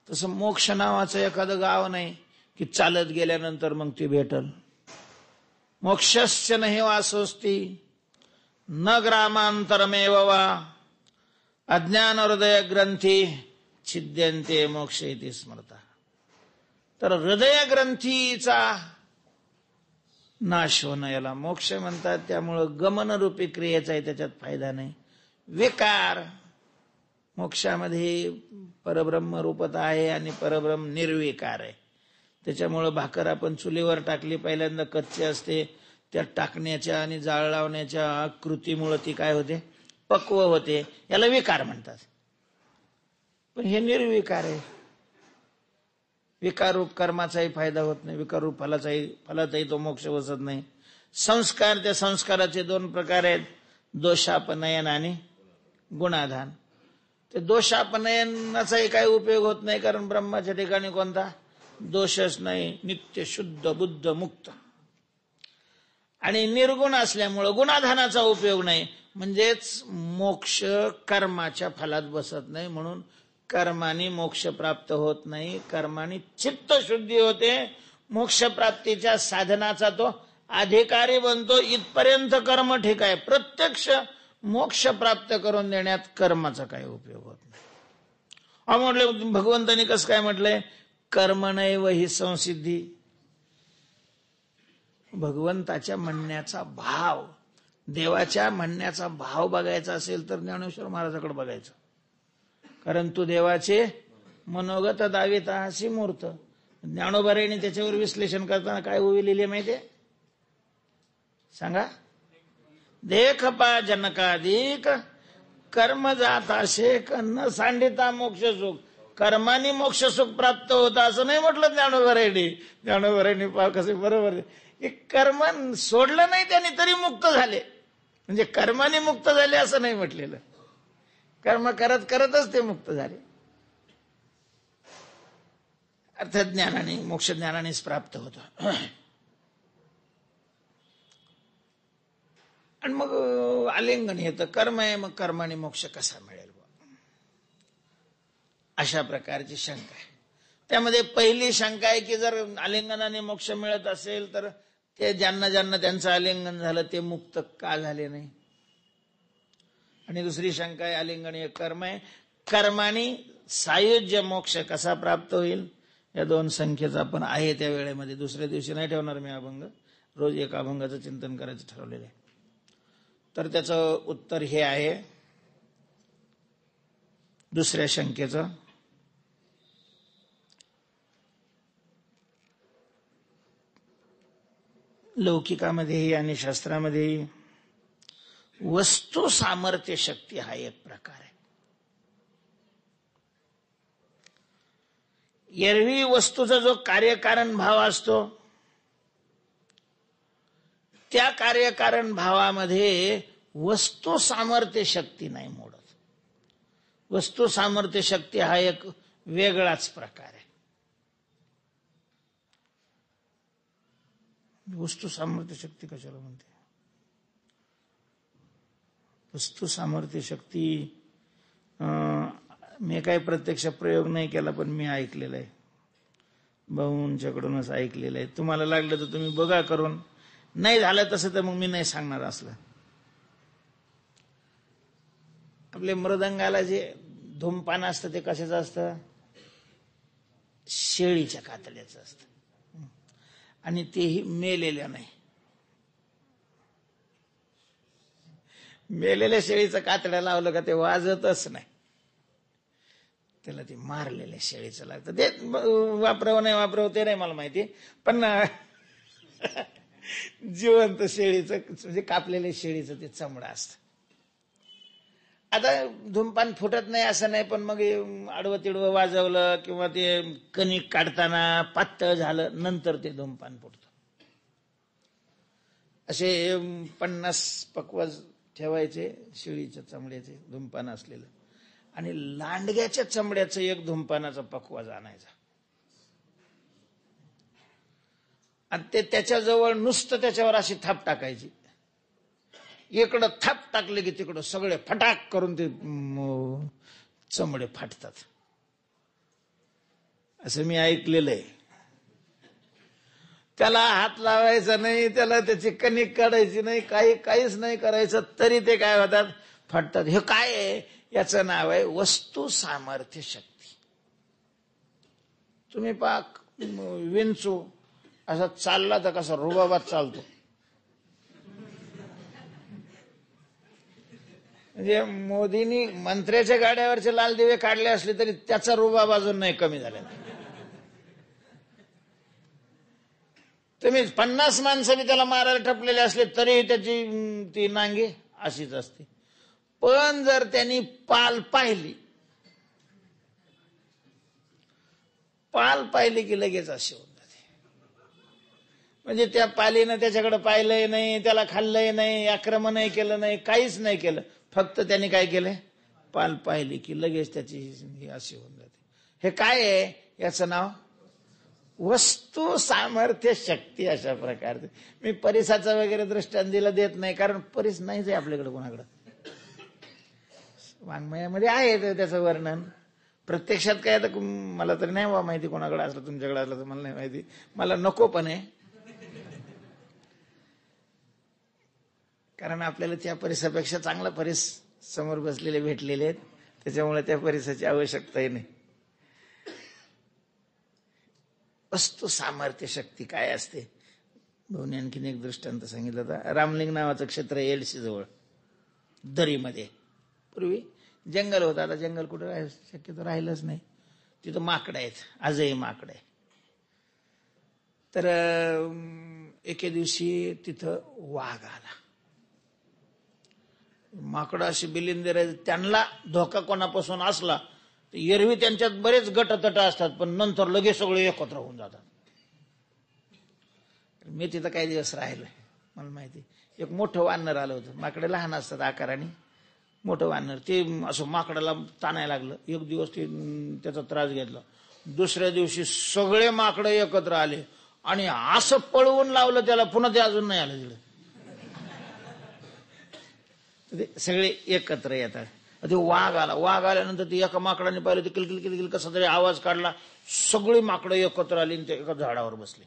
तसं मोक्ष नावाचं एखादं गाव नाही की चालत गेल्यानंतर मग ती भेटल. मोक्षस्य नहि वासोस्ति न ग्रामांतरमेव वा अज्ञान हृदय ग्रंथी छिद्यन्ते मोक्ष इति स्मृता. तर हृदय ग्रंथीचा नाश होणं याला मोक्ष म्हणतात. त्यामुळं गमनरूपी क्रियेचाही त्याच्यात फायदा नाही. विकार, मोक्षामध्ये परब्रह्म रूपता आहे आणि परब्रह्म निर्विकार आहे. त्याच्यामुळं भाकर आपण चुलीवर टाकली, पहिल्यांदा कच्ची असते, त्या टाकण्याच्या आणि जाळ लावण्याच्या कृतीमुळं ती काय होते? पक्व होते. याला विकार म्हणतात. पण हे निर्विकार आहे. विकाररूप कर्माचाही फायदा होत नाही, विकाररूप फलाचाही तो मोक्ष बसत नाही. संस्कार, त्या संस्काराचे दोन प्रकार आहेत, दोषापनयन आणि गुणाधान. ते दोषापनयनाचाही काही उपयोग होत नाही, कारण ब्रह्माच्या ठिकाणी कोणता दोषच नाही, नित्य शुद्ध बुद्ध मुक्त. आणि निर्गुण असल्यामुळं गुणाधानाचा उपयोग नाही, म्हणजेच मोक्ष कर्माच्या फलात बसत नाही. म्हणून कर्माने मोक्ष प्राप्त होत नाही, कर्माने चित्त शुद्धी होते. मोक्ष प्राप्तीच्या साधनाचा तो अधिकारी बनतो. इथपर्यंत कर्म ठीक आहे, प्रत्यक्ष मोक्ष प्राप्त करून देण्यात कर्माचा काही उपयोग होत नाही. म्हटलं भगवंतांनी कसं काय म्हटलंय? कर्मणैव हि संसिद्धी. भगवंताच्या म्हणण्याचा भाव, देवाच्या म्हणण्याचा भाव बघायचा असेल तर ज्ञानेश्वर महाराजाकडे बघायचं. कारण तू देवाचे मनोगत दाविता अशी मूर्त. ज्ञानोबारायांनी त्याच्यावर विश्लेषण करताना काय लिहिले माहितीये? सांगा. देख पा जनकाधिक कर्म जाता शेक न सांडिता मोक्ष सुख. कर्मानी मोक्ष सुख प्राप्त होतं असं नाही म्हटलं ज्ञानोबारायांनी. ज्ञानोबारायांनी पा कसे बरोबर कर्म सोडलं नाही त्यांनी तरी मुक्त झाले, म्हणजे कर्माने मुक्त झाले असं नाही म्हटलेलं. कर्म करत करतच ते मुक्त झाले. अर्थात ज्ञानाने, मोक्ष ज्ञानानेच प्राप्त होतं. आणि मग आलिंगन हे तर कर्म आहे, मग कर्माने मोक्ष कसा मिळेल? अशा प्रकारची शंका आहे. त्यामध्ये पहिली शंका आहे की जर आलिंगनाने मोक्ष मिळत असेल तर ते ज्यांना ज्यांना त्यांचं आलिंगन झालं ते मुक्त का झाले नाही? आणि दुसरी शंका आहे आलिंगन हे कर्म आहे, कर्माने सायुज्य मोक्ष कसा प्राप्त होईल? या दोन संख्येचा आपण आहे त्या वेळेमध्ये, दुसऱ्या दिवशी नाही ठेवणार मी अभंग, रोज एक अभंगाचं चिंतन करायचं ठरवलेलं आहे. तर त्याचं उत्तर हे आहे दुसऱ्या शंकेचं. लौकिकामध्येही आणि शास्त्रामध्येही वस्तू सामर्थ्य शक्ती हा एक प्रकार आहे. एरवी वस्तूचा जो कार्यकारण भाव असतो त्या कार्यकारण भावामध्ये वस्तू सामर्थ्य शक्ती नाही मोडत. वस्तू सामर्थ्य शक्ती हा एक वेगळाच प्रकार आहे. वस्तू सामर्थ्य शक्ती कशाला म्हणते? वस्तू सामर्थ्य शक्ती मी काही प्रत्यक्ष प्रयोग नाही केला, पण मी ऐकलेलं आहे, भाऊंच्याकडूनच ऐकलेलं आहे. तुम्हाला लागलं तर तुम्ही बघा करून, नाही झालं तसं तर मग मी नाही सांगणार असलं. आपले मृदंगाला जे धूमपान असतं ते कशाचं असतं? शेळीच्या कातड्याचं असतं, आणि तेही मेलेल्या नाही. मेलेल्या शेळीचं कातड्या लावलं का ते वाजतच नाही. त्याला ते मारलेल्या शेळीचं लागतं. ते वापरावं नाही वापरावं ते नाही मला माहिती, पण जिवंत शेळीचं म्हणजे कापलेल्या शेळीचं ते चमडं असतं. आता धूमपान फुटत नाही असं नाही, पण मग आडवं तिडवं वाजवलं किंवा ते कणिक काढताना पातळ झालं, नंतर ते धूमपान फुटतं. असे 50 पकवाज ठेवायचे शेळीच्या चमड्याचे धूमपान असलेलं, आणि लांडग्याच्या चमड्याचं एक धूमपानाचा पकवाज आणायचा, आणि ते त्याच्याजवळ नुसतं त्याच्यावर अशी थाप टाकायची. इकडं थाप टाकले की तिकडं सगळे फटाक करून ते चमडे फाटतात. असं मी ऐकलेलं आहे. त्याला हात लावायचा नाही, त्याला त्याची कणिक काढायची नाही, काहीच नाही करायचं, तरी ते काय होतात? फाटतात. हे काय आहे? याचं नाव आहे वस्तू सामर्थ्य शक्ती. तुम्ही पाक विंचू असा चालला तर कसा रुबाबात चालतो. म्हणजे मोदींनी मंत्र्याच्या गाड्यावरचे लाल दिवे काढले असले तरी त्याचा रुबाब अजून नाही कमी झालेला. तुम्ही 50 माणसं बी त्याला मारायला टपलेले असले तरी त्याची ती नांगी अशीच असते. पण जर त्यांनी पाल पाहिली की लगेच अशी होऊन जाते. म्हणजे त्या पालीनं त्याच्याकडे पाहिलंय नाही, त्याला खाल्लंय नाही, आक्रमणही केलं नाही, काहीच नाही केलं, फक्त त्यांनी काय केलंय? पाल पाहिली की लगेच त्याची अशी होऊन जाते. हे काय आहे? याचं नाव वस्तू सामर्थ्य शक्ती. अशा प्रकारचे मी परिसाचा वगैरे दृष्टांत दिला देत नाही, कारण परिस नाहीच आहे आपल्याकडे कोणाकडं. वाङ्मयामध्ये आहे त्याचं वर्णन, प्रत्यक्षात काय आता मला तरी नाही माहिती, कोणाकडे असलं तुमच्याकडे असलं तर मला नाही माहिती, मला नको पण आहे, कारण आपल्याला त्या परिसापेक्षा चांगला परिस समोर बसलेले भेटलेले आहेत, त्याच्यामुळे त्या परिसाची आवश्यकताही नाही. वस्तू सामर्थ्य शक्ती काय असते? दोन्ही आणखीन एक दृष्टांत सांगितलं होता. रामलिंग नावाचं क्षेत्र एलसी जवळ दरीमध्ये पूर्वी जंगल होतं, आता जंगल कुठं शक्यतो राहिलंच नाही. तिथं माकडं आहेत, आजही माकडं आहे. तर एके दिवशी तिथं वाघ आला. माकडं अशी बिलिंदर, त्यांना धोका कोणापासून असला एरवी त्यांच्यात बरेच गटतट असतात, पण नंतर लगेच सगळे एकत्र होऊन जातात. मी तिथं काही दिवस राहिलोय, मला माहिती. एक मोठं वानर आलं होतं. माकडे लहान असतात आकाराने, मोठं वानर ते असं माकडाला ताणायला लागलं. एक दिवस ते त्याचा त्रास घेतला. दुसऱ्या दिवशी सगळे माकडं एकत्र आले आणि असं पळवून लावलं त्याला, पुन्हा ते अजून नाही आलं तिकडे. सगळे एकत्र येतात. ते वाघ आला. वाघ आल्यानंतर ते एका माकडाने पाहिलं, ते किलकिल किलकिल कसा तरी आवाज काढला. सगळी माकडं एकत्र आली आणि ते एका झाडावर बसले.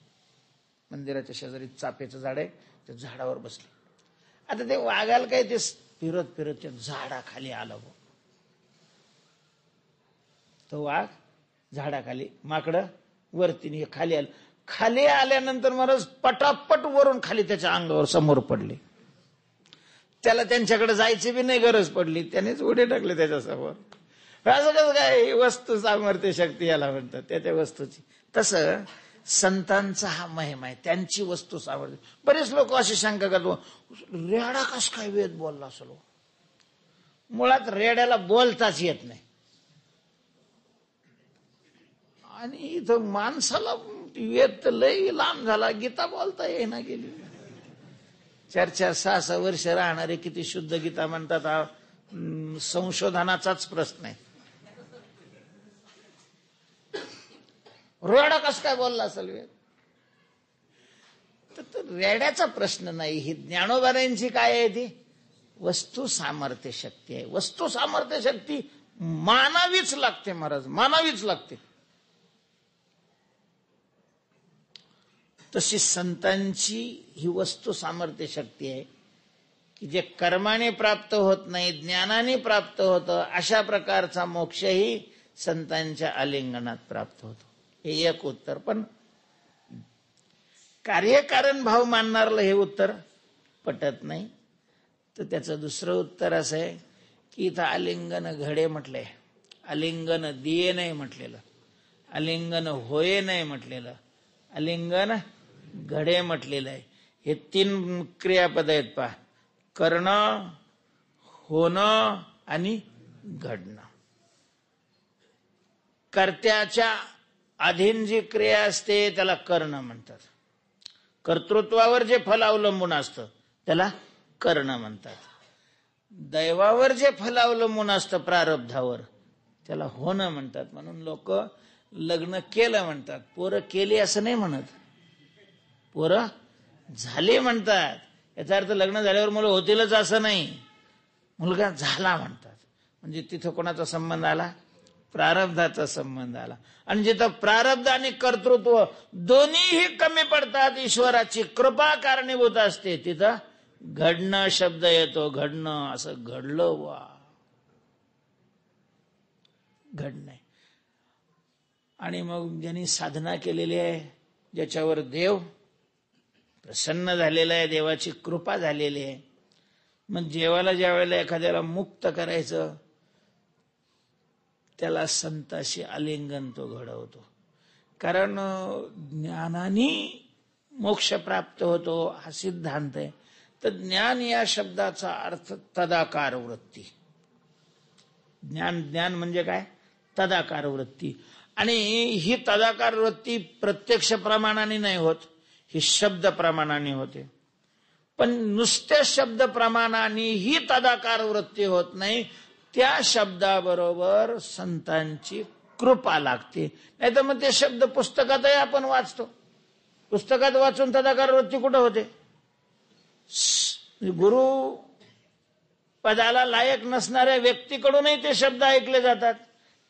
मंदिराच्या शेजारी चाफ्याचं झाड आहे, त्या झाडावर बसले. आता ते वाघाला काय, ते फिरत फिरत त्या झाडाखाली आलं. तो वाघ झाडाखाली, माकडं वरती खाली आलं. खाली आल्यानंतर महाराज पटापट वरून खाली त्याच्या अंगावर समोर पडले. त्याला त्यांच्याकडे जायची बी नाही गरज पडली, त्यानेच उडी टाकले त्याच्यासमोर. असं कसं काय? वस्तू सामर्थ्य शक्ती याला म्हणतात, त्या वस्तूची. तसं संतांचा हा महिमा आहे, त्यांची वस्तू सामर्थ्य. बरेच लोक अशी शंका करतो, रेडा कस काय वेद बोलला असेल? मुळात रेड्याला बोलताच येत नाही, आणि इथं माणसाला वेद तर लय लांब झाला, गीता बोलता येईना गेली. 4-6 वर्ष राहणारे किती शुद्ध गीता म्हणतात, हा संशोधनाचाच प्रश्न आहे. रेडा कस काय बोलला असेल वेद? तर रेड्याचा प्रश्न नाही, ही ज्ञानोबांची काय आहे? ती वस्तू सामर्थ्य शक्ती आहे. वस्तू सामर्थ्य शक्ती मानावीच लागते महाराज, मानावीच लागते. तशी संतांची ही वस्तू सामर्थ्य शक्ती आहे की जे कर्माने प्राप्त होत नाही, ज्ञानाने प्राप्त होतं, अशा प्रकारचा मोक्षही संतांच्या आलिंगनात प्राप्त होतो. हे एक उत्तर. पण कार्यकारण भाव मानणारला हे उत्तर पटत नाही. तर त्याचं दुसरं उत्तर असं आहे की इथं आलिंगन घडे म्हटलंय, आलिंगन दिये नाही म्हटलेलं, आलिंगन होये नाही म्हटलेलं, आलिंगन घडे म्हटलेलं आहे. हे 3 क्रियापद आहेत पहा, करणं, होणं आणि घडणं. कर्त्याच्या अधीन जी क्रिया असते त्याला कर्ण म्हणतात. कर्तृत्वावर जे फल अवलंबून असतं त्याला कर्ण म्हणतात. दैवावर जे फल अवलंबून असतं प्रारब्धावर त्याला होणं म्हणतात. म्हणून लोक लग्न केलं म्हणतात, पोरं केली असं नाही म्हणत, पोरं झाली म्हणतात. याचा अर्थ लग्न झाल्यावर मुलं होतीलच असं नाही, मुलगा झाला म्हणतात. म्हणजे तिथं कोणाचा संबंध आला? प्रारब्धाचा संबंध आला. आणि जिथं प्रारब्ध आणि कर्तृत्व दोन्हीही कमी पडतात, ईश्वराची कृपा कारणीभूत असते, तिथं घडणं शब्द येतो. घडणं, असं घडलं वा, घडणं. आणि मग ज्यांनी साधना केलेली आहे, ज्याच्यावर देव प्रसन्न झालेला आहे, देवाची कृपा झालेली आहे, मग जेवायला ज्या वेळेला एखाद्याला मुक्त करायचं त्याला संताशी आलिंगन तो घडवतो. कारण ज्ञानाने मोक्ष प्राप्त होतो हा सिद्धांत आहे. तर ज्ञान या शब्दाचा अर्थ तदाकार वृत्ती. ज्ञान, ज्ञान म्हणजे काय? तदाकार वृत्ती. आणि ही तदाकार वृत्ती प्रत्यक्ष प्रमाणाने नाही होत, ही शब्द प्रमाणाने होते. पण नुसत्या शब्द प्रमाणाने ही तदाकार वृत्ती होत नाही, त्या शब्दाबरोबर संतांची कृपा लागते. नाही तर मग ते शब्द पुस्तकातही आपण वाचतो, पुस्तकात वाचून तदाकार वृत्ती कुठं होते? गुरु पदाला लायक नसणाऱ्या व्यक्तीकडूनही ते शब्द ऐकले जातात,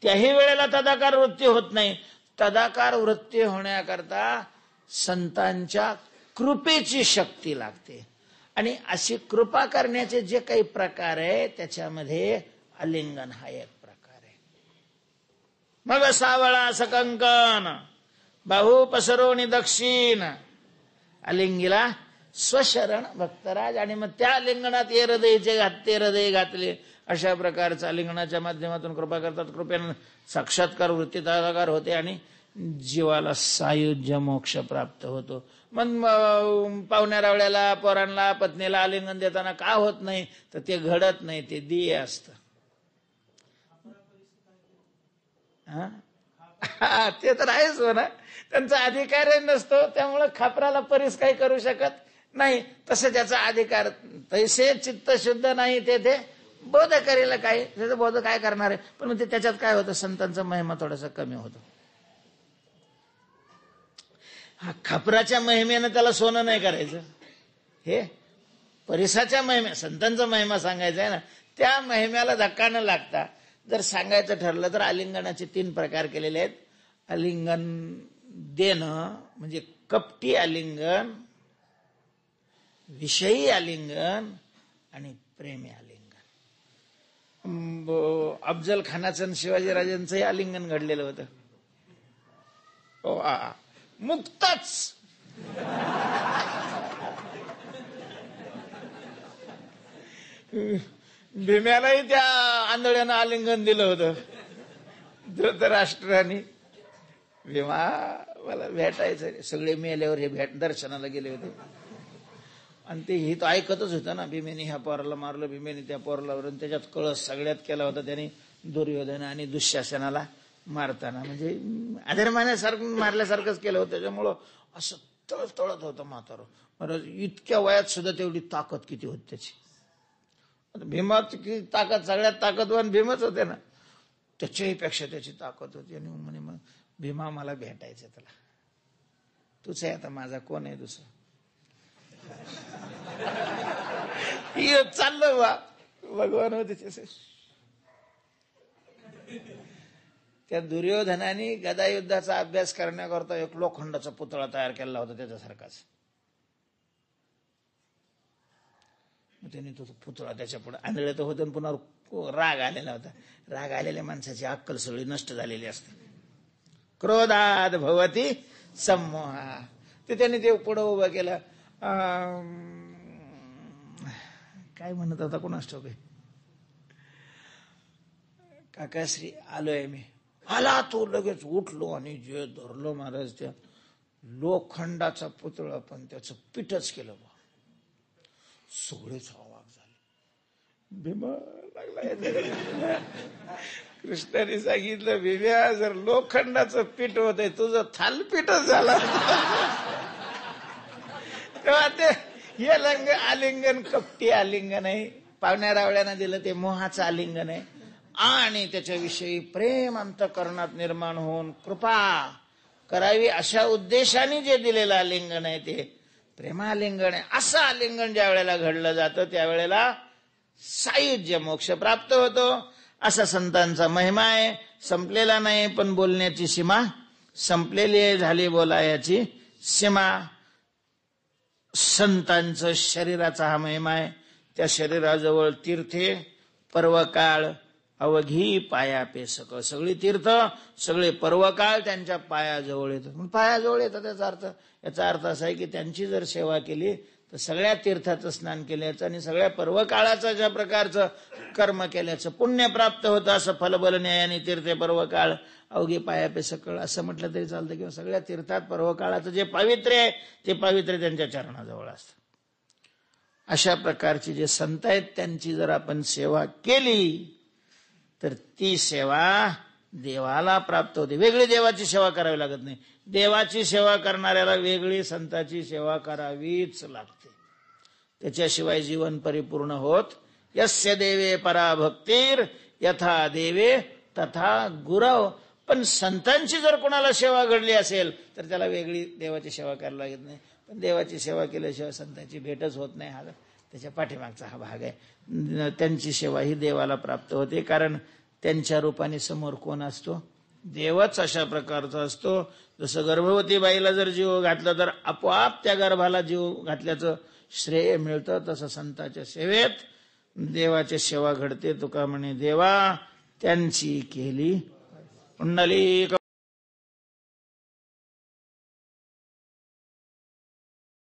त्याही वेळेला तदाकार वृत्ती होत नाही. तदाकार वृत्ती होण्याकरता संतांच्या कृपेची शक्ती लागते. आणि अशी कृपा करण्याचे जे काही प्रकार आहे त्याच्यामध्ये आलिंगन हा एक प्रकार आहे. मग सावळा सकंकन बाहू पसरोनी दक्षिण आलिंगीला स्वशरण भक्तराज. आणि मग त्या आलिंगनात ते हृदय घातले. अशा प्रकारचं आलिंगनाच्या माध्यमातून कृपा करतात. कृपेनं साक्षात्कार वृत्ती तदाकार होते आणि जीवाला सायुज्य मोक्ष प्राप्त होतो. मग पाहुण्या रावळ्याला, पोरांना, पत्नीला आलिंगन देताना का होत नाही? तर ते घडत नाही, ते दिये असतं. ते तर आहेच म्हणा, त्यांचा अधिकार नसतो, त्यामुळे खापराला परीस काही करू शकत नाही. तसं त्याचा अधिकार, तैसे चित्त शुद्ध नाही तेथे बोध करेल काय, त्याचं बोध काय करणार आहे. पण मग त्याच्यात काय होतं, संतांचा महिमा थोडासा कमी होतो. हा खापराच्या महिमेनं त्याला सोनं नाही करायचं, हे परिसाच्या महिम्या, संतांचा महिमा सांगायचा आहे ना, त्या महिम्याला धक्का न लागता जर सांगायचं ठरलं तर आलिंगनाचे 3 प्रकार केलेले आहेत. आलिंगन देणं म्हणजे कपटी आलिंगन, विषयी आलिंगन आणि प्रेमी आलिंगन. अफजल खानाचं आणि शिवाजीराजांचंही आलिंगन घडलेलं होतं. मुक्तच भीम्यालाही त्या आंधळ्यानं आलिंगन दिलं होतं धृतराष्ट्राने. भीमा मला भेटायचं, सगळे मेल्यावर हे दर्शनाला गेले होते. आणि ते ही तो ऐकतच होता ना, भीमेने ह्या पोराला मारलं, भीमेने त्या पोराला, त्याच्यात कळस सगळ्यात केला होता त्याने दुर्योधन आणि दुःशासनाला मारताना. म्हणजे अधर्माण्यासारखं मारल्यासारखंच केलं होतं. त्याच्यामुळं असं तळतळत होतं म्हातारं. महाराज इतक्या वयात सुद्धा तेवढी ताकद किती होती त्याची. भीमाची ताकद सगळ्यात ताकदवान भीमच होते ना, त्याच्याही पेक्षा त्याची ताकद होती. आणि म्हणे मग भीमा मला भेटायचं, त्याला तूच आहे आता माझा, कोण आहे दुसरं. चाललं बा भगवान होते. त्या दुर्योधनाने गदायुद्धाचा अभ्यास करण्याकरता एक लोखंडाचा पुतळा तयार केला होता त्याच्यासारखाच. त्यांनी तो पुतळा त्याच्या पुढे आंधळे तर होते, पुन्हा राग आलेला होता. राग आलेल्या माणसाची अक्कल सगळी नष्ट झालेली असते. क्रोधात भवती सम्मोहा. ते त्यांनी ते पुढं उभं केलं. काय म्हणत होता कोणास ठाऊक. काकाश्री आलोय मी. आला तो लगेच उठलो आणि जे धरलो महाराज त्या लोखंडाचा पुतळा, पण त्याचं पीठच केलं. सगळेच अवाक झाले. भीमा लागला. कृष्णाने सांगितलं, भीम्या जर लोखंडाचं पीठ होतंय तुझं थालपीठच झाला. तेव्हा ते हे आलिंगन कपटी आलिंगन आहे. पाहुण्या रावळ्यानं दिलं ते मोहाचं आलिंगन आहे. आणि त्याच्याविषयी प्रेम अंतःकरणात निर्माण होऊन कृपा करावी अशा उद्देशाने जे दिलेलं आलिंगन आहे ते प्रेमालिंगन आहे. असं आलिंगन ज्या वेळेला घडलं जातं त्यावेळेला सायुज्य मोक्ष प्राप्त होतो. असा संतांचा महिमा आहे. संपलेला नाही, पण बोलण्याची सीमा संपलेली आहे. झाली बोलायाची सीमा. संतांचं शरीराचा हा महिमा आहे. त्या शरीराजवळ तीर्थे पर्वकाळ अवघी पाया पेसक. सगळी तीर्थ सगळे पर्वकाळ त्यांच्या पायाजवळ येतात. पायाजवळ येतात याचा अर्थ असा आहे की त्यांची जर सेवा केली तर सगळ्या तीर्थाचं स्नान केल्याचं आणि सगळ्या पर्वकाळाचं ज्या प्रकारचं कर्म केल्याचं पुण्य प्राप्त होतं. असं फलबल न्यायाने तीर्थे पर्वकाळ अवघी पाया पेसकळ असं म्हटलं तरी चालतं. किंवा सगळ्या तीर्थात पर्वकाळाचं जे पावित्र्य आहे ते पावित्र्य त्यांच्या चरणाजवळ असतं. अशा प्रकारची जे संत आहेत त्यांची जर आपण सेवा केली तर ती सेवा देवाला प्राप्त होते. वेगळी देवाची सेवा करावी लागत नाही. देवाची सेवा करणाऱ्याला वेगळी संताची सेवा करावीच लागते. त्याच्याशिवाय जीवन परिपूर्ण होत. यस्य देवे पराभक्तीर यथा देवे तथा गुरव. पण संतांची जर कोणाला सेवा घडली असेल तर त्याला वेगळी देवाची सेवा करायला लागत नाही. पण देवाची सेवा केल्याशिवाय संतांची भेटच होत नाही. हा त्याच्या पाठीमागचा हा भाग आहे. त्यांची सेवा ही देवाला प्राप्त होते. कारण त्यांच्या रूपाने समोर कोण असतो? देवच अशा प्रकारचा असतो. जसं गर्भवती बाईला जर जीव घातला तर आपोआप त्या गर्भाला जीव घातल्याचं श्रेय मिळतं, तसं संतांच्या सेवेत देवाची सेवा घडते. तुका म्हणे देवा त्यांची केली. कुंडली